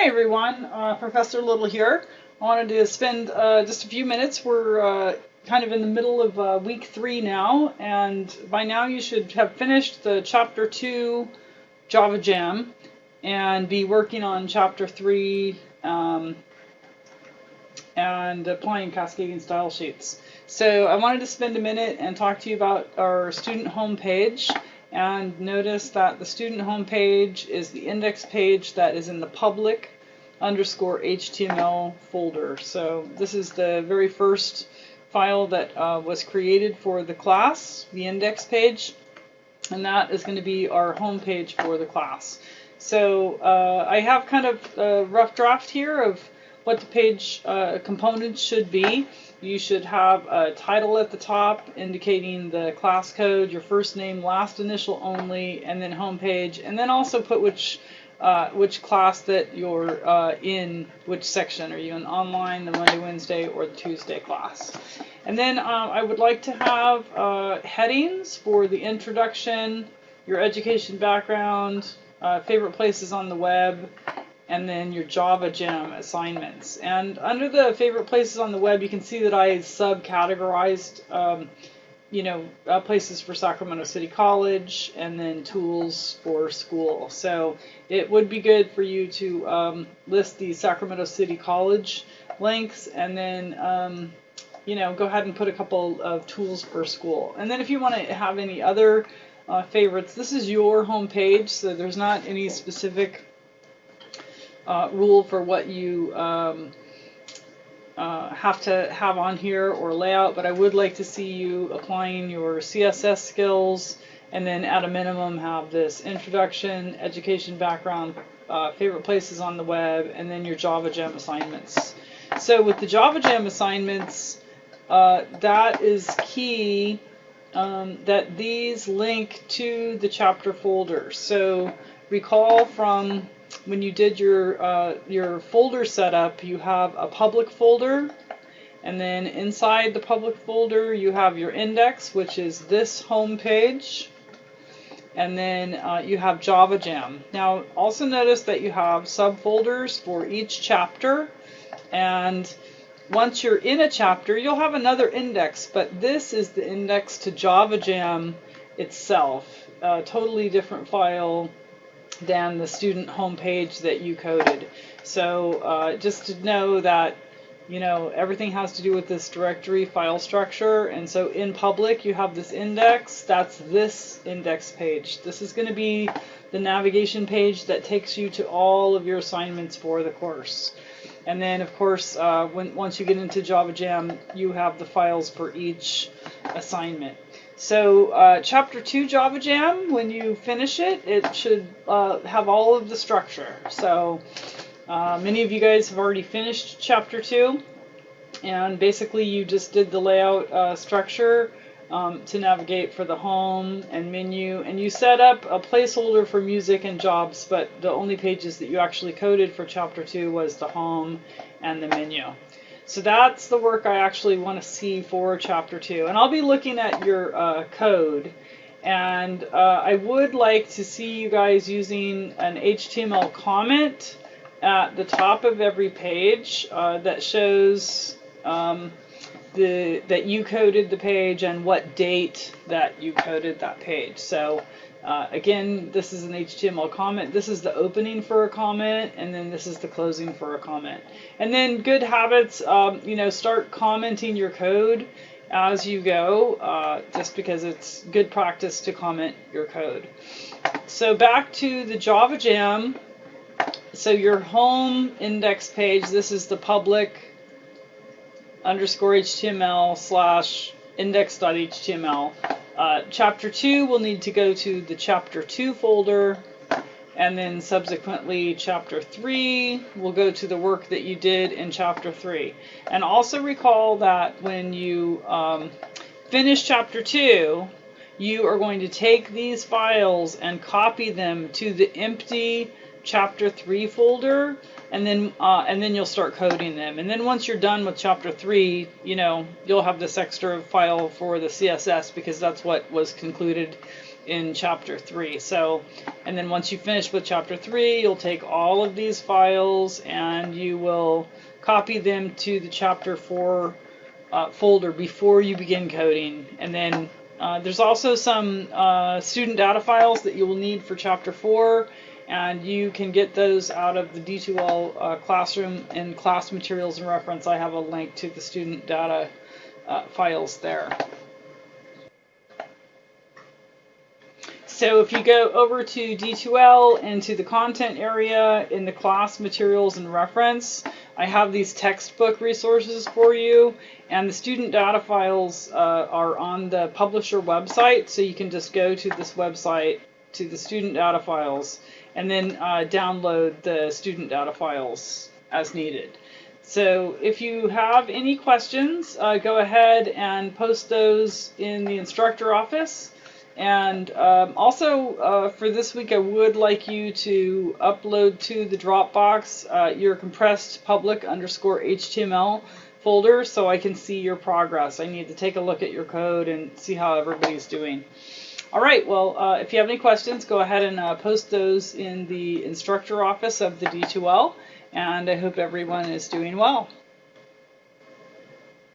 Hi everyone, Professor Little here. I wanted to spend just a few minutes. We're kind of in the middle of week 3 now, and by now you should have finished the chapter 2 Java Jam and be working on chapter 3 and applying cascading style sheets. So I wanted to spend a minute and talk to you about our student home page. And notice that the student home page is the index page that is in the public _HTML folder. So this is the very first file that was created for the class, the index page, and that is going to be our home page for the class. So I have kind of a rough draft here of what the page components should be. You should have a title at the top indicating the class code, your first name, last initial only, and then home page, and then also put which class that you're in, which section. Are you in online, the Monday, Wednesday, or the Tuesday class? And then I would like to have headings for the introduction, your education background, favorite places on the web, and then your Java Jam assignments. And under the favorite places on the web, you can see that I subcategorized, places for Sacramento City College and then tools for school. So it would be good for you to list the Sacramento City College links and then, go ahead and put a couple of tools for school. And then if you want to have any other favorites, this is your home page, so there's not any specific rule for what you have to have on here or layout, but I would like to see you applying your CSS skills, and then at a minimum have this introduction, education background, favorite places on the web, and then your Java Jam assignments. So with the Java Jam assignments, that is key that these link to the chapter folder. So recall from when you did your folder setup, you have a public folder, and then inside the public folder you have your index, which is this home page, and then you have Java Jam. Now also notice that you have subfolders for each chapter, and once you're in a chapter you'll have another index, but this is the index to Java Jam itself, a totally different file than the student homepage that you coded. So just to know that, everything has to do with this directory file structure, and so in public you have this index, that's this index page. This is going to be the navigation page that takes you to all of your assignments for the course. And then of course once you get into Java Jam, you have the files for each assignment. So chapter 2 Java Jam, when you finish it, it should have all of the structure. So many of you guys have already finished chapter 2, and basically you just did the layout structure to navigate for the home and menu, and you set up a placeholder for music and jobs, but the only pages that you actually coded for chapter 2 was the home and the menu. So that's the work I actually want to see for chapter 2. And I'll be looking at your code, and I would like to see you guys using an HTML comment at the top of every page that shows that you coded the page and what date that you coded that page. So again, this is an HTML comment. This is the opening for a comment, and then this is the closing for a comment. And then good habits, start commenting your code as you go, just because it's good practice to comment your code. So back to the Java Jam. So your home index page, this is the public _HTML / index.html. Chapter 2 will need to go to the chapter 2 folder, and then subsequently chapter 3 will go to the work that you did in chapter 3. And also recall that when you finish chapter 2, you are going to take these files and copy them to the empty chapter 3 folder, and then you'll start coding them. And then once you're done with chapter 3, you'll have this extra file for the CSS, because that's what was concluded in chapter 3. So, and then once you finish with chapter 3, you'll take all of these files and you will copy them to the chapter 4 folder before you begin coding. And then there's also some student data files that you will need for chapter 4, and you can get those out of the D2L classroom in class materials and reference. I have a link to the student data files there. So if you go over to D2L into the content area in the class materials and reference, I have these textbook resources for you, and the student data files are on the publisher website, so you can just go to this website, to the student data files, and then download the student data files as needed. So if you have any questions, go ahead and post those in the instructor office. And also for this week, I would like you to upload to the Dropbox your compressed public_HTML folder so I can see your progress. I need to take a look at your code and see how everybody's doing. All right, well, if you have any questions, go ahead and post those in the instructor office of the D2L, and I hope everyone is doing well.